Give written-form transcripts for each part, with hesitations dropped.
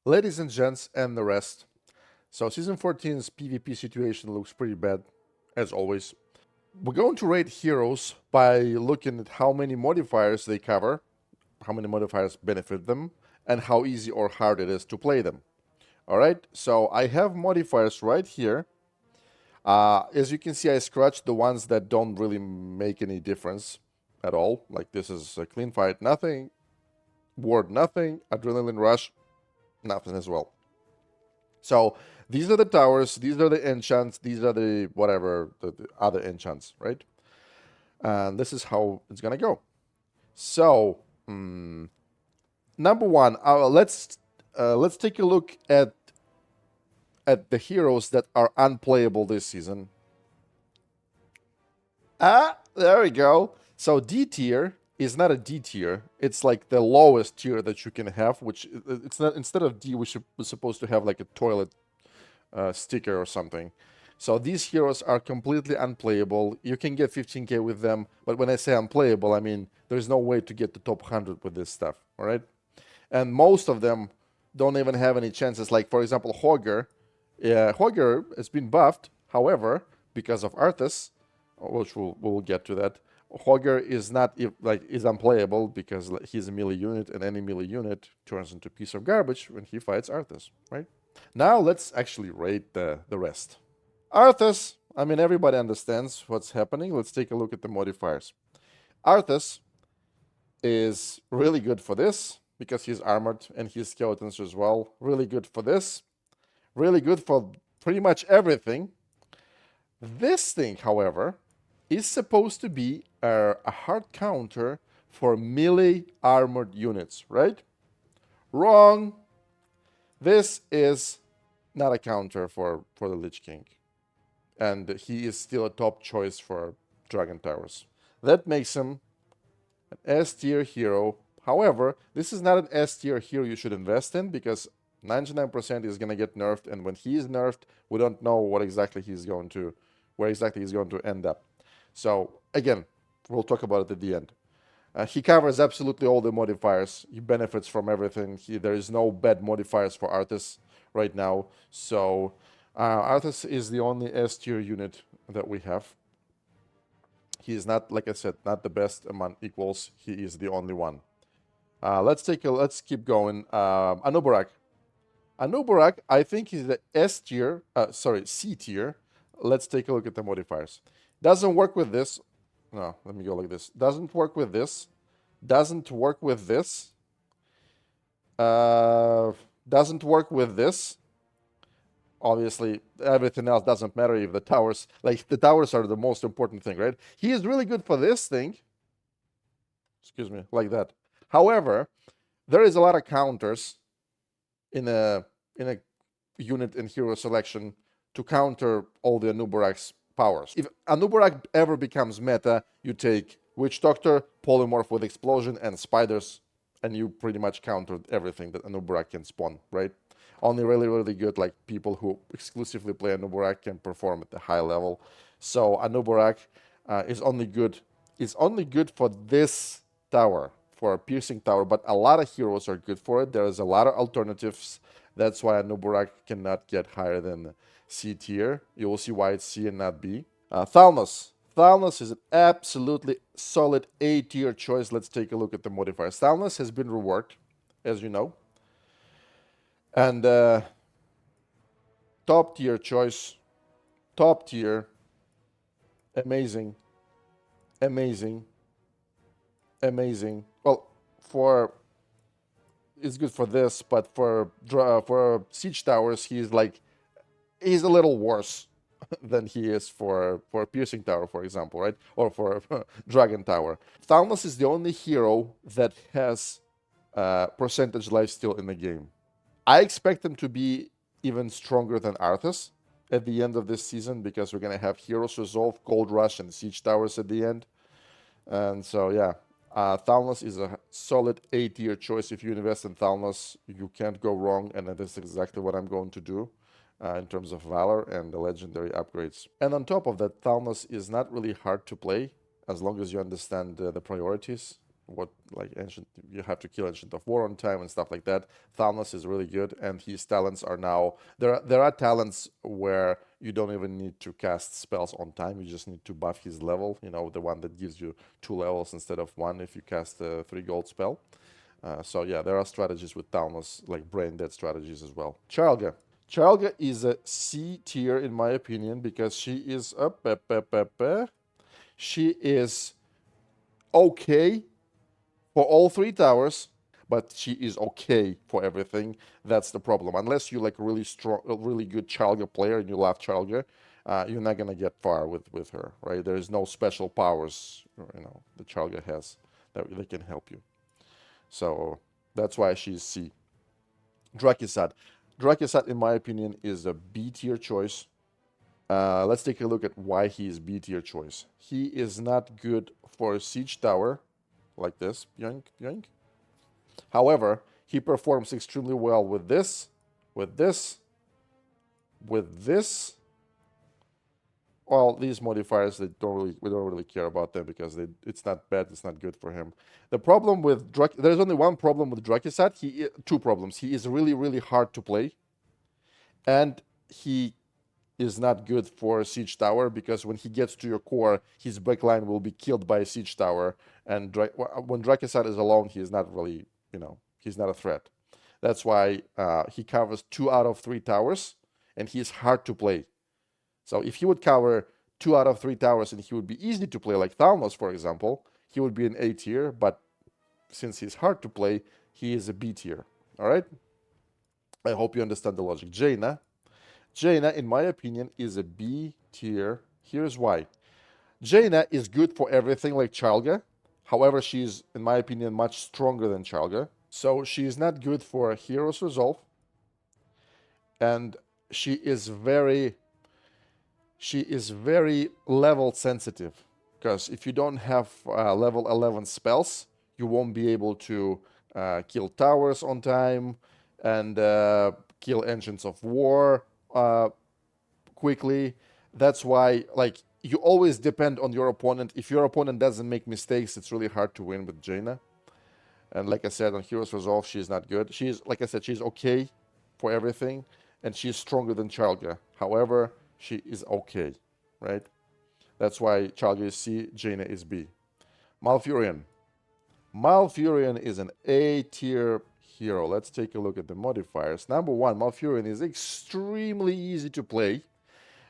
Ladies and gents and the rest. So Season 14's PvP situation looks pretty bad, as always. We're going to rate heroes by looking at how many modifiers they cover, how many modifiers benefit them, and how easy or hard it is to play them. Alright, so I have modifiers right here. As you can see, I scratched the ones that don't really make any difference at all. Like this is a clean fight, nothing. Ward, nothing. Adrenaline rush, nothing as well. So these are the towers, these are the enchants, these are the whatever, the other enchants, right? And this is how it's gonna go. So, number one, let's take a look at the heroes that are unplayable this season. There we go. So D tier is not a D tier. It's like the lowest tier that you can have, which it's not. Instead of D, we're supposed to have like a toilet sticker or something. So these heroes are completely unplayable. You can get 15k with them, but when I say unplayable, I mean there's no way to get the top 100 with this stuff, all right? And most of them don't even have any chances. Like, for example, Hogger. Hogger has been buffed, however, because of Arthas, which we'll get to that. Hogger is not is unplayable because he's a melee unit, and any melee unit turns into a piece of garbage when he fights Arthas, right? Now let's actually rate the rest. Arthas, I mean, everybody understands what's happening. Let's take a look at the modifiers. Arthas is really good for this because he's armored and he's skeletons as well. Really good for this. Really good for pretty much everything. This thing, however, is supposed to be a hard counter for melee armored units, right? Wrong. This is not a counter for the Lich King. And he is still a top choice for Dragon Towers. That makes him an S tier hero. However, this is not an S tier hero you should invest in because 99% is going to get nerfed, and when he is nerfed, we don't know where exactly he's going to end up. So again, we'll talk about it at the end. He covers absolutely all the modifiers. He benefits from everything. There is no bad modifiers for Arthas right now. So Arthas is the only S tier unit that we have. He is not, like I said, not the best among equals. He is the only one. Let's keep going. Anubarak. Anubarak, I think he's the C tier. Let's take a look at the modifiers. Doesn't work with this. No, let me go like this. Doesn't work with this. Doesn't work with this. Doesn't work with this. Obviously, everything else doesn't matter if the towers are the most important thing, right? He is really good for this thing. Excuse me, like that. However, there is a lot of counters in a unit and hero selection to counter all the Anubarak's powers. If Anubarak ever becomes meta, you take Witch Doctor, Polymorph with Explosion, and Spiders, and you pretty much countered everything that Anubarak can spawn, right? Only really, really good like people who exclusively play Anubarak can perform at the high level. So Anubarak is only good for this tower, for a piercing tower, but a lot of heroes are good for it. There is a lot of alternatives. That's why Anubarak cannot get higher than C tier. You will see why it's C and not B. Thalnos. Thalnos is an absolutely solid A tier choice. Let's take a look at the modifiers. Thalnos has been reworked, as you know. And top tier choice. Top tier. Amazing. Amazing. Amazing. Well, it's good for this, but for siege towers, he's a little worse than he is for piercing tower, for example, right? Or for dragon tower. Thalnos is the only hero that has percentage lifesteal in the game. I expect him to be even stronger than Arthas at the end of this season because we're going to have Heroes Resolve, Gold Rush, and Siege Towers at the end. And so, yeah, Thalnos is a solid A tier choice. If you invest in Thalnos, you can't go wrong, and that is exactly what I'm going to do in terms of Valor and the legendary upgrades. And on top of that, Thalnos is not really hard to play as long as you understand the priorities. what like ancient you have to kill Ancient of War on time and stuff like that. Thalnos is really good, and his talents are now there are talents where you don't even need to cast spells on time. You just need to buff his level. You know, the one that gives you 2 levels instead of one if you cast a 3 gold spell. So yeah, there are strategies with Thalnos, like brain dead strategies as well. Charlga. Charlga is a C tier in my opinion because she is she is okay for all 3 towers, but she is okay for everything. That's the problem. Unless you like really strong, really good Charlga player and you love Charlga, you're not gonna get far with her, right? There is no special powers, the Charlga has that they can help you. So that's why she's C. Drakkisath. Drakkisath, in my opinion, is a B tier choice. Let's take a look at why he is B tier choice. He is not good for a siege tower like this. Yoink, yoink. However, he performs extremely well with this, with this, with this. Well, these modifiers, we don't really care about them because it's not bad, it's not good for him. The problem with there's only one problem with Drakkisath. Two problems. He is really, really hard to play, and he is not good for a siege tower because when he gets to your core, his backline will be killed by a siege tower. And when Drakkisath is alone, he is not really, he's not a threat. That's why he covers 2 out of 3 towers, and he's hard to play. So if he would cover 2 out of 3 towers and he would be easy to play, like Thalnos, for example, he would be an A tier. But since he's hard to play, he is a B tier. All right? I hope you understand the logic. Jaina. Jaina, in my opinion, is a B tier. Here's why. Jaina is good for everything like Charlga. However, she's, in my opinion, much stronger than Charlga. So she is not good for Hero's Resolve. And she is very level sensitive. Because if you don't have level 11 spells, you won't be able to kill towers on time and kill Engines of War quickly. That's why, like, you always depend on your opponent. If your opponent doesn't make mistakes, it's really hard to win with Jaina. And like I said, on Hero's Resolve, she's not good. Like I said, she's okay for everything, and she's stronger than Charlga. However, she is okay, right? That's why Charlga is C, Jaina is B. Malfurion. Malfurion is an A tier hero. Let's take a look at the modifiers. Number 1, Malfurion is extremely easy to play.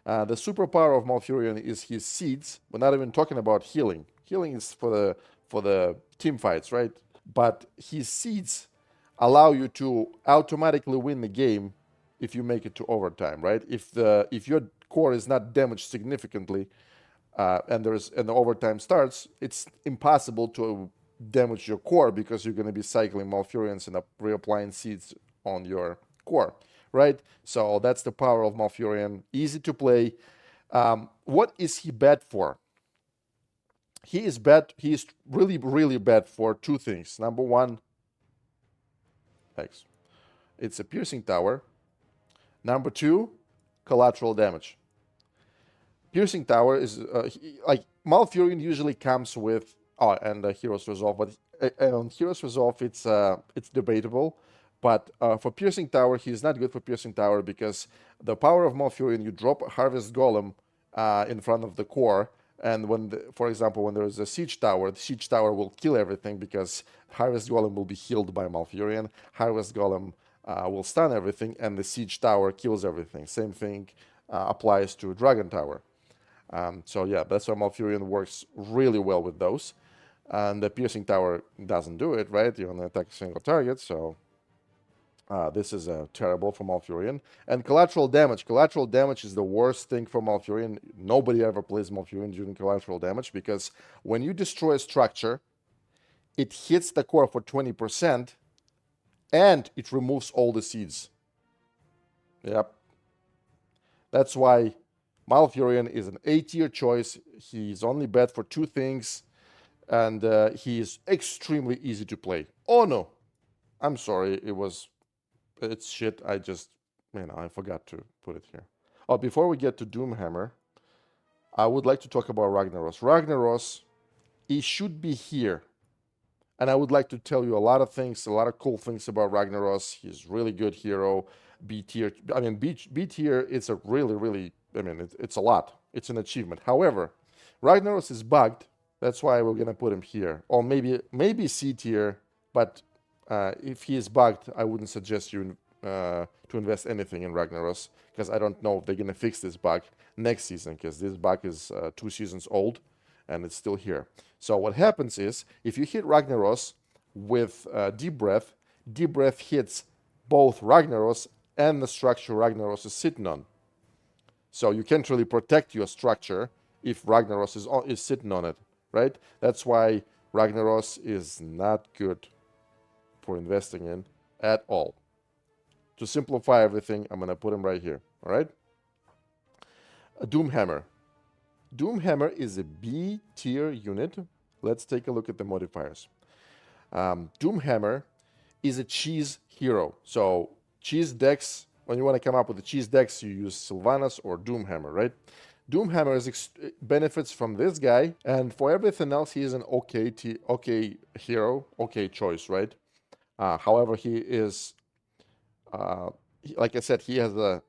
The superpower of Malfurion is his seeds. We're not even talking about healing. Healing is for the team fights, right? But his seeds allow you to automatically win the game if you make it to overtime, right? If your core is not damaged significantly and the overtime starts, it's impossible to damage your core because you're going to be cycling Malfurions and reapplying seeds on your core, right? So that's the power of Malfurion. Easy to play. What is he bad for? He is bad. He is really, really bad for 2 things. Number 1, X. It's a piercing tower. Number 2, collateral damage. Piercing tower is like Malfurion usually comes with and Hero's Resolve, but on Hero's Resolve it's debatable. But for piercing tower, he's not good for piercing tower because the power of Malfurion, you drop a Harvest Golem in front of the core, and for example, when there is a siege tower, the siege tower will kill everything because Harvest Golem will be healed by Malfurion. Harvest Golem will stun everything, and the siege tower kills everything. Same thing applies to Dragon Tower. So yeah, that's why Malfurion works really well with those. And the piercing tower doesn't do it, right? You only attack a single target, so this is terrible for Malfurion. And collateral damage. Collateral damage is the worst thing for Malfurion. Nobody ever plays Malfurion during collateral damage because when you destroy a structure, it hits the core for 20% and it removes all the seeds. Yep. That's why Malfurion is an A tier choice. He's only bad for 2 things, and he is extremely easy to play. Oh no, I'm sorry, it's shit. I forgot to put it here. Oh, before we get to Doomhammer, I would like to talk about Ragnaros. Ragnaros, he should be here. And I would like to tell you a lot of things, a lot of cool things about Ragnaros. He's really good hero, B tier. I mean, B tier, it's a really, really, I mean, it's a lot. It's an achievement. However, Ragnaros is bugged. That's why we're going to put him here. Or maybe C tier, but if he is bugged, I wouldn't suggest you to invest anything in Ragnaros, because I don't know if they're going to fix this bug next season, because this bug is 2 seasons old and it's still here. So what happens is, if you hit Ragnaros with Deep Breath hits both Ragnaros and the structure Ragnaros is sitting on. So you can't really protect your structure if Ragnaros is sitting on it, right? That's why Ragnaros is not good for investing in at all. To simplify everything, I'm going to put him right here, all right? A Doomhammer. Doomhammer is a B tier unit. Let's take a look at the modifiers. Doomhammer is a cheese hero. So cheese decks, when you want to come up with a cheese decks, you use Sylvanas or Doomhammer, right? Doomhammer benefits from this guy, and for everything else, he is an okay hero, okay choice, right? However, he is, like I said, he has a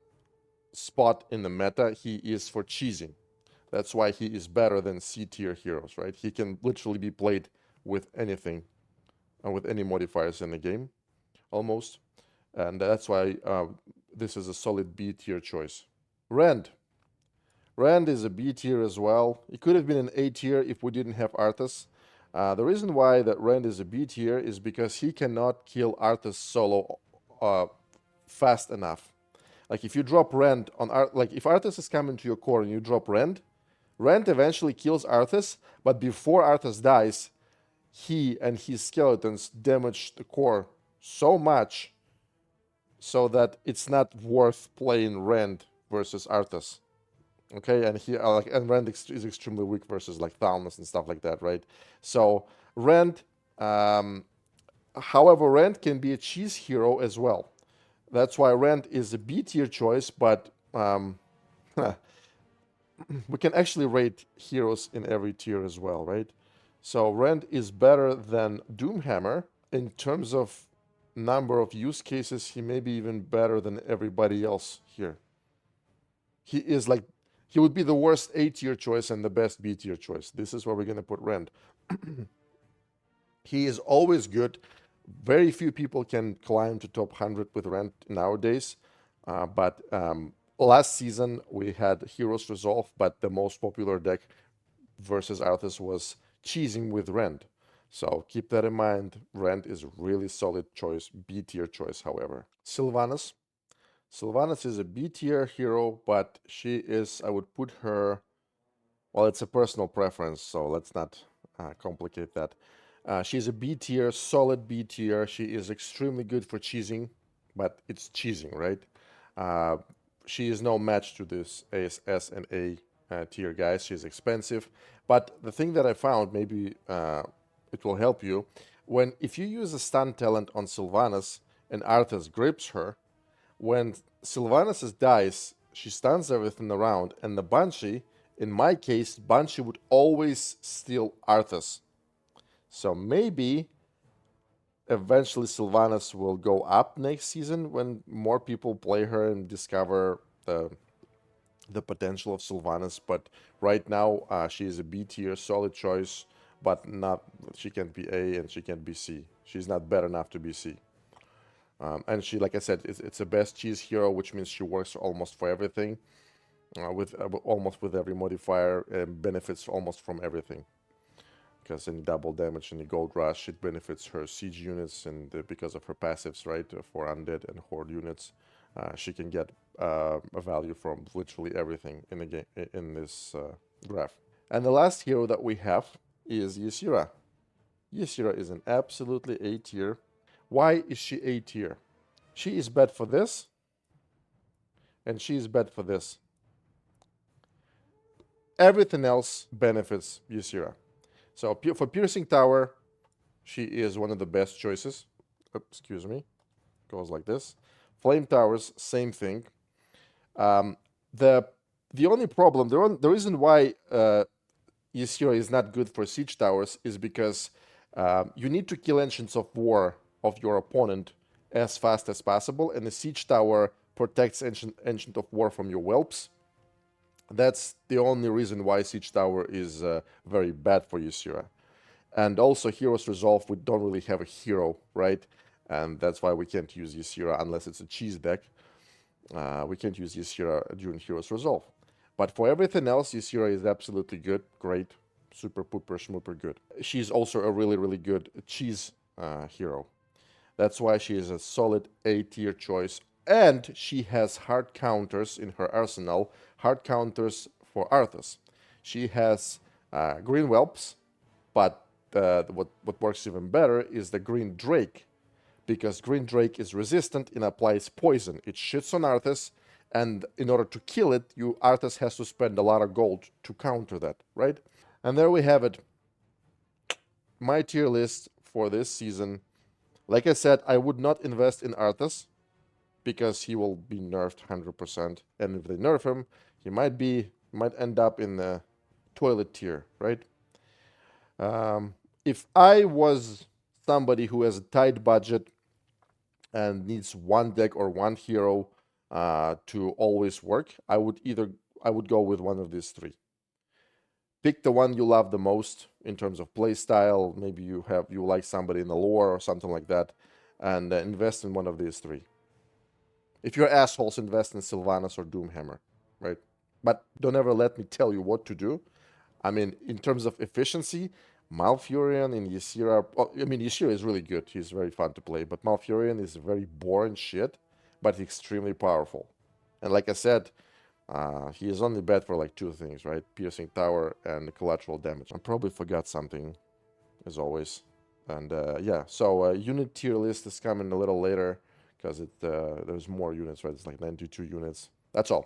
spot in the meta. He is for cheesing. That's why he is better than C tier heroes, right? He can literally be played with anything, with any modifiers in the game, almost. And that's why this is a solid B tier choice. Rend. Rend is a B tier as well. It could have been an A tier if we didn't have Arthas. The reason why that Rend is a B tier is because he cannot kill Arthas solo fast enough. Like if you drop Rend on like if Arthas is coming to your core and you drop Rend eventually kills Arthas, but before Arthas dies, he and his skeletons damage the core so much so that it's not worth playing Rend versus Arthas. Okay, and Rend is extremely weak versus like Thalnos and stuff like that, right? So Rend, however, Rend can be a cheese hero as well. That's why Rend is a B tier choice, but we can actually rate heroes in every tier as well, right? So Rend is better than Doomhammer in terms of number of use cases. He may be even better than everybody else here. He would be the worst A tier choice and the best B tier choice. This is where we're going to put Rend. He is always good. Very few people can climb to top 100 with Rend nowadays. But last season we had Heroes Resolve, but the most popular deck versus Arthas was cheesing with Rend. So keep that in mind. Rend is a really solid choice, B tier choice, however. Sylvanas. Sylvanas is a B tier hero, but she is, I would put her, well, it's a personal preference, so let's not complicate that. She's a B tier, solid B tier. She is extremely good for cheesing, but it's cheesing, right? She is no match to this S and A tier guys. She's expensive. But the thing that I found, maybe it will help you, if you use a stun talent on Sylvanas and Arthas grips her, when Sylvanas dies, she stuns everything around, and the Banshee, in my case, Banshee would always steal Arthas. So maybe eventually Sylvanas will go up next season when more people play her and discover the potential of Sylvanas. But right now, she is a B tier, solid choice, but not. She can't be A and she can't be C. She's not bad enough to be C. And she, like I said, it's a best cheese hero, which means she works almost for everything, almost with every modifier, and benefits almost from everything. Because any double damage, any gold rush, it benefits her siege units, and because of her passives, right, for undead and horde units, she can get a value from literally everything in the game in this graph. And the last hero that we have is Ysera. Ysera is an absolutely A tier. Why is she A tier? She is bad for this, and she is bad for this. Everything else benefits Ysera. So for Piercing Tower, she is one of the best choices. Excuse me. Goes like this. Flame Towers, same thing. The only problem, the reason why Ysera is not good for Siege Towers is because You need to kill Engines of War of your opponent as fast as possible, and the Siege Tower protects Ancient of War from your whelps. That's the only reason why Siege Tower is very bad for Ysera. And also Hero's Resolve, we don't really have a hero, right? And that's why we can't use Ysera unless it's a cheese deck. We can't use Ysera during Hero's Resolve. But for everything else, Ysera is absolutely good, great, super pooper schmooper good. She's also a really, really good cheese hero. That's why she is a solid A tier choice. And she has hard counters in her arsenal, hard counters for Arthas. She has green whelps, but what works even better is the green drake, because green drake is resistant and applies poison. It shits on Arthas, and in order to kill it, Arthas has to spend a lot of gold to counter that, right? And there we have it. My tier list for this season. Like I said, I would not invest in Arthas because he will be nerfed 100%. And if they nerf him, he might end up in the toilet tier, right? If I was somebody who has a tight budget and needs one deck or one hero to always work, I would go with one of these three. Pick the one you love the most in terms of play style. Maybe you like somebody in the lore or something like that, and invest in one of these three. If you're assholes, invest in Sylvanas or Doomhammer, right? But don't ever let me tell you what to do. I mean, in terms of efficiency, Malfurion and Ysera. Oh, I mean, Ysera is really good. He's very fun to play, but Malfurion is very boring shit, but extremely powerful. And like I said, he is only bad for like two things, right? Piercing Tower and collateral damage. I probably forgot something, as always. And yeah, so unit tier list is coming a little later because there's more units, right? It's like 92 units. That's all.